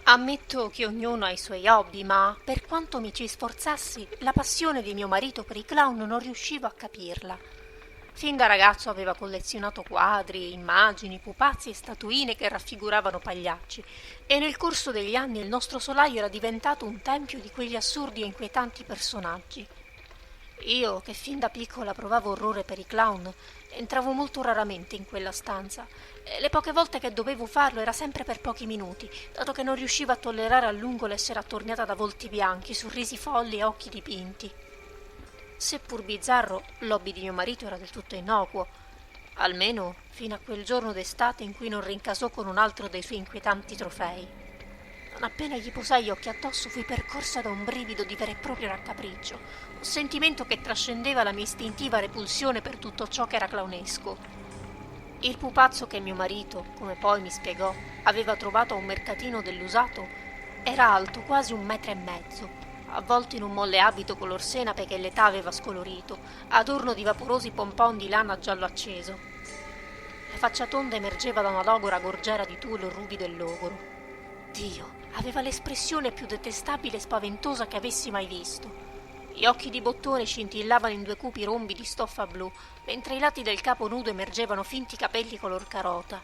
Ammetto che ognuno ha i suoi hobby, ma per quanto mi ci sforzassi, la passione di mio marito per i clown non riuscivo a capirla. Fin da ragazzo aveva collezionato quadri, immagini, pupazzi e statuine che raffiguravano pagliacci, e nel corso degli anni il nostro solaio era diventato un tempio di quegli assurdi e inquietanti personaggi. Io, che fin da piccola provavo orrore per i clown, entravo molto raramente in quella stanza e le poche volte che dovevo farlo era sempre per pochi minuti, dato che non riuscivo a tollerare a lungo l'essere attorniata da volti bianchi, sorrisi folli e occhi dipinti. Seppur bizzarro, l'hobby di mio marito era del tutto innocuo, almeno fino a quel giorno d'estate in cui non rincasò con un altro dei suoi inquietanti trofei. Non appena gli posai gli occhi addosso fui percorsa da un brivido di vero e proprio raccapriccio, un sentimento che trascendeva la mia istintiva repulsione per tutto ciò che era clownesco. Il pupazzo che mio marito, come poi mi spiegò, aveva trovato a un mercatino dell'usato era alto quasi 1,5 metri, avvolto in un molle abito color senape che l'età aveva scolorito, adorno di vaporosi pompon di lana giallo acceso. La faccia tonda emergeva da una logora gorgiera di tulle ruvido e logoro. Dio, aveva l'espressione più detestabile e spaventosa che avessi mai visto. Gli occhi di bottone scintillavano in due cupi rombi di stoffa blu, mentre ai lati del capo nudo emergevano finti capelli color carota.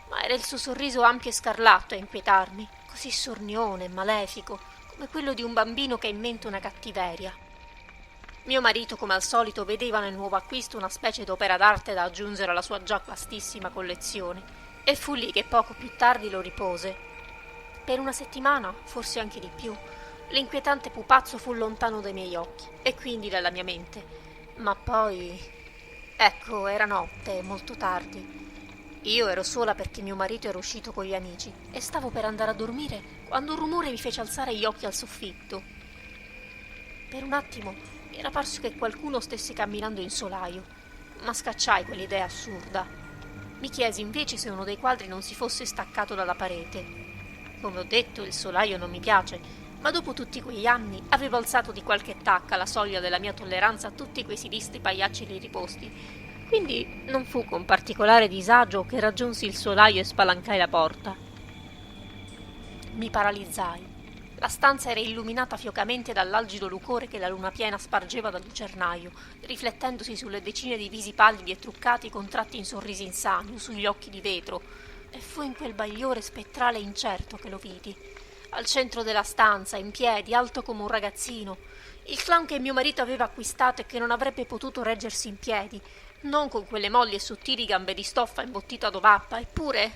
Ma era il suo sorriso ampio e scarlatto a inquietarmi, così sornione e malefico, come quello di un bambino che ha in mente una cattiveria. Mio marito, come al solito, vedeva nel nuovo acquisto una specie d'opera d'arte da aggiungere alla sua già vastissima collezione, e fu lì che poco più tardi lo ripose. Per una settimana, forse anche di più, l'inquietante pupazzo fu lontano dai miei occhi e quindi dalla mia mente. Ma poi... ecco, era notte, molto tardi. Io ero sola perché mio marito era uscito con gli amici e stavo per andare a dormire quando un rumore mi fece alzare gli occhi al soffitto. Per un attimo mi era parso che qualcuno stesse camminando in solaio, ma scacciai quell'idea assurda. Mi chiesi invece se uno dei quadri non si fosse staccato dalla parete. Come ho detto, il solaio non mi piace, ma dopo tutti quegli anni avevo alzato di qualche tacca la soglia della mia tolleranza a tutti quei sinistri pagliacci lì riposti. Quindi non fu con particolare disagio che raggiunsi il solaio e spalancai la porta. Mi paralizzai. La stanza era illuminata fiocamente dall'algido lucore che la luna piena spargeva dal lucernaio, riflettendosi sulle decine di visi pallidi e truccati contratti in sorrisi insani o sugli occhi di vetro, e fu in quel bagliore spettrale incerto che lo vidi. Al centro della stanza, in piedi, alto come un ragazzino, il clown che mio marito aveva acquistato e che non avrebbe potuto reggersi in piedi, non con quelle molli e sottili gambe di stoffa imbottito ad ovappa, eppure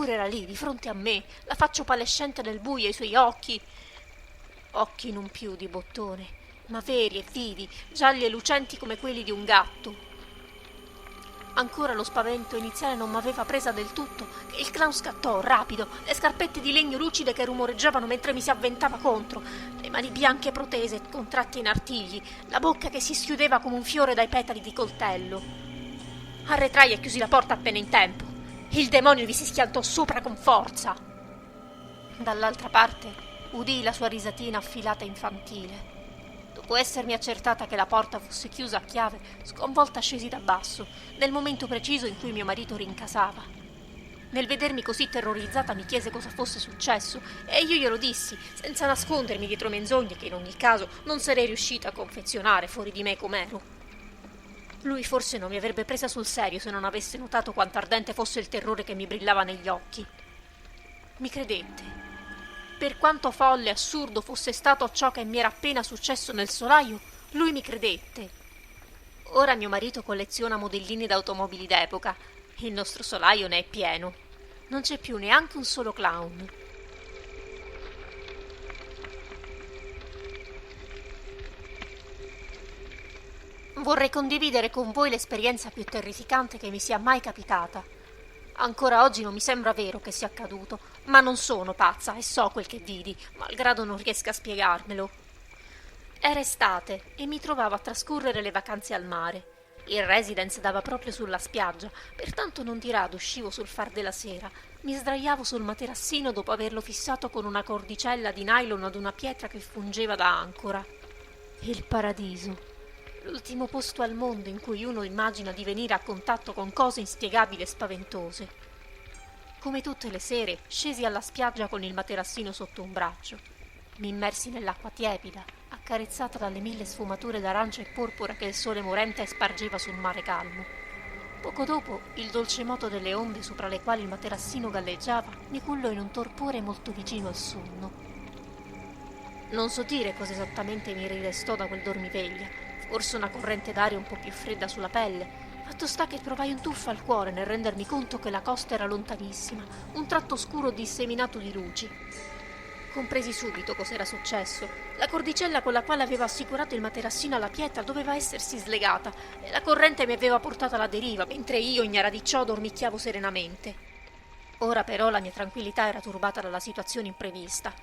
era lì, di fronte a me, la faccia opalescente nel buio, i suoi occhi non più di bottone, ma veri e vivi, gialli e lucenti come quelli di un gatto. Ancora lo spavento iniziale non m'aveva presa del tutto, che il clown scattò, rapido, le scarpette di legno lucide che rumoreggiavano mentre mi si avventava contro, le mani bianche protese, contratte in artigli, la bocca che si schiudeva come un fiore dai petali di coltello. Arretrai e chiusi la porta appena in tempo. Il demonio vi si schiantò sopra con forza. Dall'altra parte udii la sua risatina affilata infantile. Dopo essermi accertata che la porta fosse chiusa a chiave, sconvolta scesi da basso, nel momento preciso in cui mio marito rincasava. Nel vedermi così terrorizzata mi chiese cosa fosse successo e io glielo dissi, senza nascondermi dietro menzogne che in ogni caso non sarei riuscita a confezionare fuori di me com'ero. Lui forse non mi avrebbe presa sul serio se non avesse notato quanto ardente fosse il terrore che mi brillava negli occhi. Mi credette. Per quanto folle e assurdo fosse stato ciò che mi era appena successo nel solaio, lui mi credette. Ora mio marito colleziona modellini d'automobili d'epoca. Il nostro solaio ne è pieno. Non c'è più neanche un solo clown. Vorrei condividere con voi l'esperienza più terrificante che mi sia mai capitata. Ancora oggi non mi sembra vero che sia accaduto, ma non sono pazza e so quel che vidi, malgrado non riesca a spiegarmelo. Era estate e mi trovavo a trascorrere le vacanze al mare. Il residence dava proprio sulla spiaggia, pertanto non di rado uscivo sul far della sera. Mi sdraiavo sul materassino dopo averlo fissato con una cordicella di nylon ad una pietra che fungeva da ancora. Il paradiso. l'ultimo posto al mondo in cui uno immagina di venire a contatto con cose inspiegabili e spaventose. Come tutte le sere, scesi alla spiaggia con il materassino sotto un braccio. Mi immersi nell'acqua tiepida, accarezzata dalle mille sfumature d'arancia e porpora che il sole morente spargeva sul mare calmo. Poco dopo, il dolce moto delle onde sopra le quali il materassino galleggiava mi cullò in un torpore molto vicino al sonno. Non so dire cosa esattamente mi rirestò da quel dormiveglia, forse una corrente d'aria un po' più fredda sulla pelle. Fatto sta che provai un tuffo al cuore nel rendermi conto che la costa era lontanissima, un tratto scuro disseminato di luci. Compresi subito cos'era successo. La cordicella con la quale avevo assicurato il materassino alla pietra doveva essersi slegata e la corrente mi aveva portato alla deriva, mentre io, ignara di ciò, dormicchiavo serenamente. Ora però la mia tranquillità era turbata dalla situazione imprevista.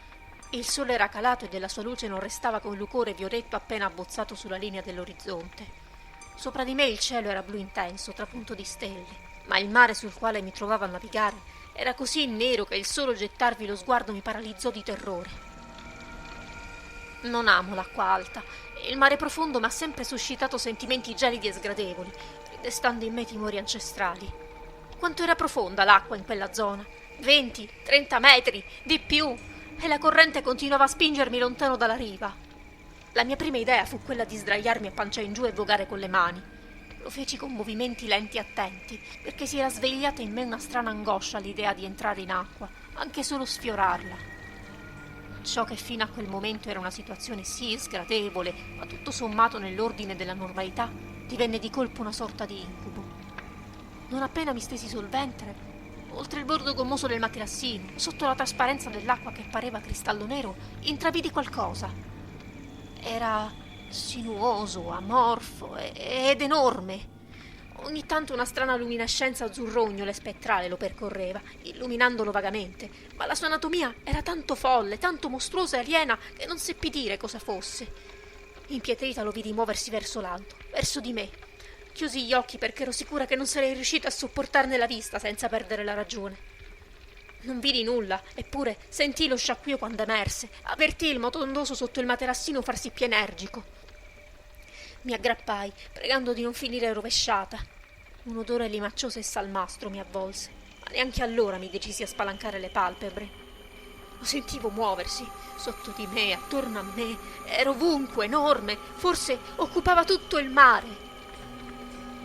Il sole era calato e della sua luce non restava che un lucore violetto appena abbozzato sulla linea dell'orizzonte. Sopra di me il cielo era blu intenso, trapunto di stelle, ma il mare sul quale mi trovavo a navigare era così nero che il solo gettarvi lo sguardo mi paralizzò di terrore. Non amo l'acqua alta e il mare profondo mi ha sempre suscitato sentimenti gelidi e sgradevoli, destando in me timori ancestrali. Quanto era profonda l'acqua in quella zona? 20, 30 metri, di più, e la corrente continuava a spingermi lontano dalla riva. La mia prima idea fu quella di sdraiarmi a pancia in giù e vogare con le mani. Lo feci con movimenti lenti e attenti, perché si era svegliata in me una strana angoscia all'idea di entrare in acqua, anche solo sfiorarla. Ciò che fino a quel momento era una situazione sì sgradevole, ma tutto sommato nell'ordine della normalità, divenne di colpo una sorta di incubo. Non appena mi stesi sul ventre, oltre il bordo gommoso del materassino, sotto la trasparenza dell'acqua che pareva cristallo nero, intravidi qualcosa. Era sinuoso, amorfo ed enorme. Ogni tanto una strana luminescenza azzurrognola e spettrale lo percorreva, illuminandolo vagamente, ma la sua anatomia era tanto folle, tanto mostruosa e aliena che non seppi dire cosa fosse. Impietrita lo vidi muoversi verso l'alto, verso di me. Chiusi gli occhi perché ero sicura che non sarei riuscita a sopportarne la vista senza perdere la ragione. Non vidi nulla, eppure sentii lo sciacquio quando emerse, avvertii il moto ondoso sotto il materassino farsi più energico. Mi aggrappai, pregando di non finire rovesciata. Un odore limaccioso e salmastro mi avvolse, ma neanche allora mi decisi a spalancare le palpebre. Lo sentivo muoversi, sotto di me, attorno a me, era ovunque, enorme, forse occupava tutto il mare.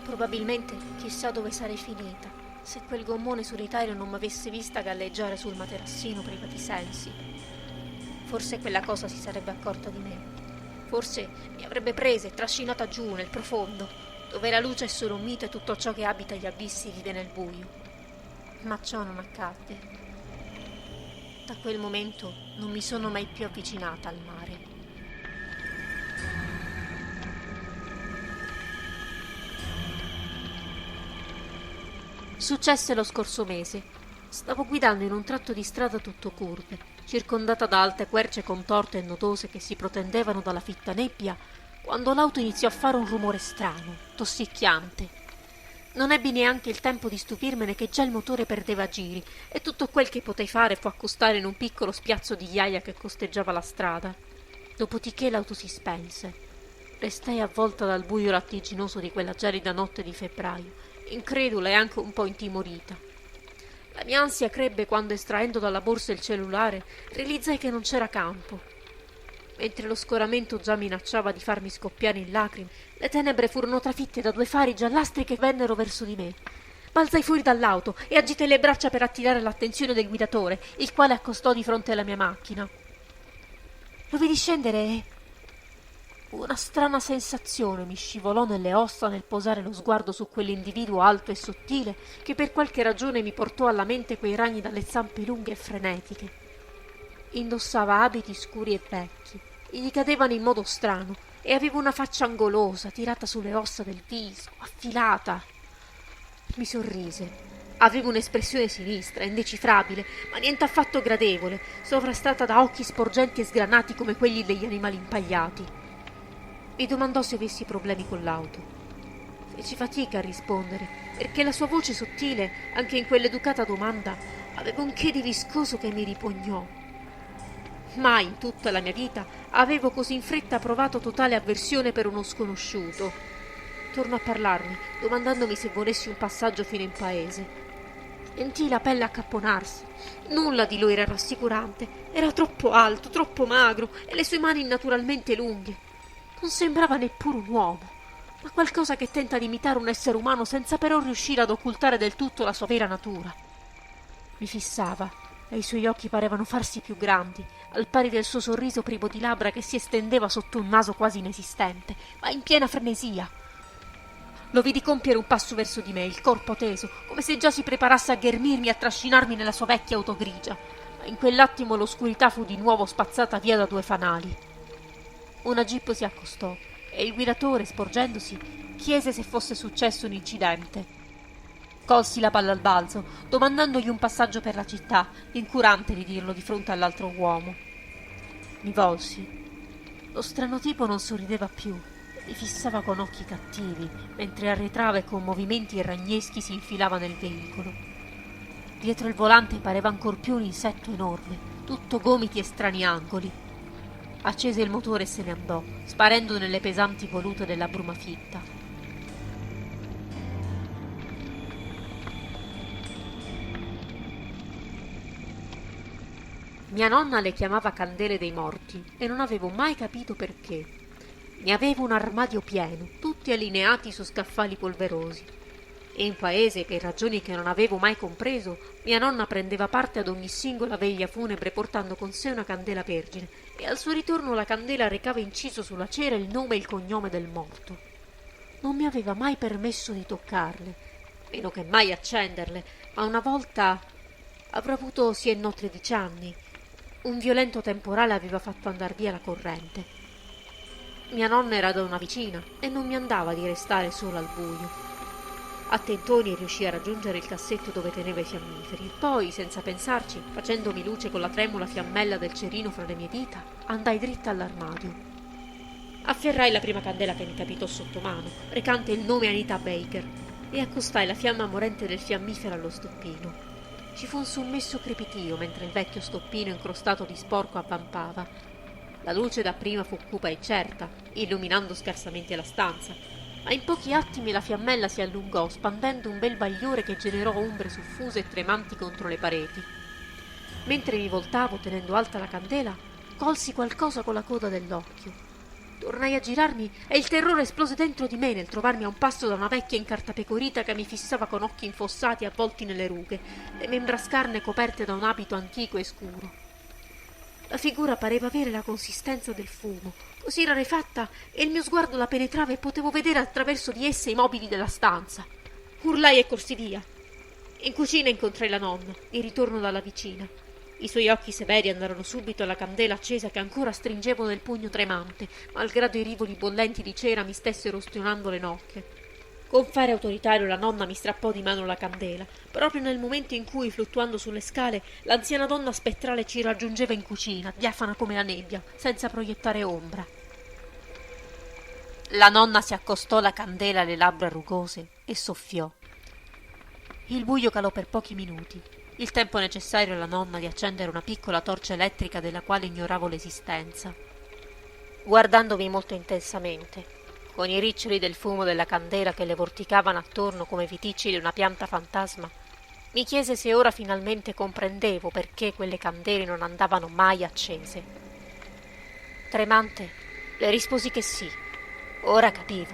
Probabilmente chissà dove sarei finita se quel gommone solitario non m'avesse vista galleggiare sul materassino priva di sensi. Forse quella cosa si sarebbe accorta di me. Forse mi avrebbe presa e trascinata giù nel profondo, dove la luce è solo un mito e tutto ciò che abita gli abissi vive nel buio. Ma ciò non accadde. Da quel momento non mi sono mai più avvicinata al mare. Successe lo scorso mese. Stavo guidando in un tratto di strada tutto curve, circondata da alte querce contorte e nodose che si protendevano dalla fitta nebbia, quando l'auto iniziò a fare un rumore strano, tossicchiante. Non ebbi neanche il tempo di stupirmene che già il motore perdeva giri e tutto quel che potei fare fu accostare in un piccolo spiazzo di ghiaia che costeggiava la strada. Dopodiché l'auto si spense. Restai avvolta dal buio lattiginoso di quella gelida notte di febbraio, incredula e anche un po' intimorita. La mia ansia crebbe quando, estraendo dalla borsa il cellulare, realizzai che non c'era campo. Mentre lo scoramento già minacciava di farmi scoppiare in lacrime, le tenebre furono trafitte da due fari giallastri che vennero verso di me. Balzai fuori dall'auto e agitai le braccia per attirare l'attenzione del guidatore, il quale accostò di fronte alla mia macchina. Lo vidi scendere e una strana sensazione mi scivolò nelle ossa nel posare lo sguardo su quell'individuo alto e sottile che per qualche ragione mi portò alla mente quei ragni dalle zampe lunghe e frenetiche. Indossava abiti scuri e vecchi, gli cadevano in modo strano e aveva una faccia angolosa, tirata sulle ossa del viso, affilata. Mi sorrise. Aveva un'espressione sinistra, indecifrabile, ma niente affatto gradevole, sovrastata da occhi sporgenti e sgranati come quelli degli animali impagliati. Mi domandò se avessi problemi con l'auto. Feci fatica a rispondere, perché la sua voce sottile, anche in quell'educata domanda, aveva un che di viscoso che mi ripugnò. Mai in tutta la mia vita avevo così in fretta provato totale avversione per uno sconosciuto. Tornò a parlarmi, domandandomi se volessi un passaggio fino in paese. Sentii la pelle accapponarsi. Nulla di lui era rassicurante. Era troppo alto, troppo magro, e le sue mani innaturalmente lunghe. Non sembrava neppure un uomo, ma qualcosa che tenta di imitare un essere umano senza però riuscire ad occultare del tutto la sua vera natura. Mi fissava, e i suoi occhi parevano farsi più grandi, al pari del suo sorriso privo di labbra che si estendeva sotto un naso quasi inesistente, ma in piena frenesia. Lo vidi compiere un passo verso di me, il corpo teso, come se già si preparasse a ghermirmi e a trascinarmi nella sua vecchia auto grigia, ma in quell'attimo l'oscurità fu di nuovo spazzata via da due fanali. Una jeep si accostò e il guidatore, sporgendosi, chiese se fosse successo un incidente. Colsi la palla al balzo, domandandogli un passaggio per la città, incurante di dirlo di fronte all'altro uomo. Mi volsi. Lo strano tipo non sorrideva più. Mi fissava con occhi cattivi, mentre arretrava e con movimenti ragneschi si infilava nel veicolo. Dietro il volante pareva ancor più un insetto enorme, tutto gomiti e strani angoli. Accese il motore e se ne andò, sparendo nelle pesanti volute della bruma fitta. Mia nonna le chiamava candele dei morti e non avevo mai capito perché. Ne avevo un armadio pieno, tutti allineati su scaffali polverosi. E in paese, per ragioni che non avevo mai compreso, mia nonna prendeva parte ad ogni singola veglia funebre portando con sé una candela vergine, e al suo ritorno la candela recava inciso sulla cera il nome e il cognome del morto. Non mi aveva mai permesso di toccarle, meno che mai accenderle, ma una volta avrò avuto sì e no 13 anni. Un violento temporale aveva fatto andar via la corrente. Mia nonna era da una vicina e non mi andava di restare sola al buio. A tentoni riuscii a raggiungere il cassetto dove teneva i fiammiferi e poi, senza pensarci, facendomi luce con la tremula fiammella del cerino fra le mie dita, andai dritta all'armadio. Afferrai la prima candela che mi capitò sotto mano, recante il nome Anita Baker, e accostai la fiamma morente del fiammifero allo stoppino. Ci fu un sommesso crepitio mentre il vecchio stoppino incrostato di sporco avvampava. La luce dapprima fu cupa e certa, illuminando scarsamente la stanza, ma in pochi attimi la fiammella si allungò, spandendo un bel bagliore che generò ombre suffuse e tremanti contro le pareti. Mentre mi voltavo, tenendo alta la candela, colsi qualcosa con la coda dell'occhio. Tornai a girarmi e il terrore esplose dentro di me nel trovarmi a un passo da una vecchia incartapecorita che mi fissava con occhi infossati avvolti nelle rughe, le membra scarne coperte da un abito antico e scuro. La figura pareva avere la consistenza del fumo, così rarefatta, e il mio sguardo la penetrava e potevo vedere attraverso di esse i mobili della stanza. Urlai e corsi via. In cucina incontrai la nonna, in ritorno dalla vicina. I suoi occhi severi andarono subito alla candela accesa che ancora stringevo nel pugno tremante, malgrado i rivoli bollenti di cera mi stessero ustionando le nocche. Con fare autoritario la nonna mi strappò di mano la candela, proprio nel momento in cui, fluttuando sulle scale, l'anziana donna spettrale ci raggiungeva in cucina, diafana come la nebbia, senza proiettare ombra. La nonna si accostò la candela alle labbra rugose e soffiò. Il buio calò per pochi minuti, il tempo necessario alla nonna di accendere una piccola torcia elettrica della quale ignoravo l'esistenza. Guardandomi molto intensamente, con i riccioli del fumo della candela che le vorticavano attorno come viticci di una pianta fantasma, mi chiese se ora finalmente comprendevo perché quelle candele non andavano mai accese. Tremante, le risposi che sì, ora capivo.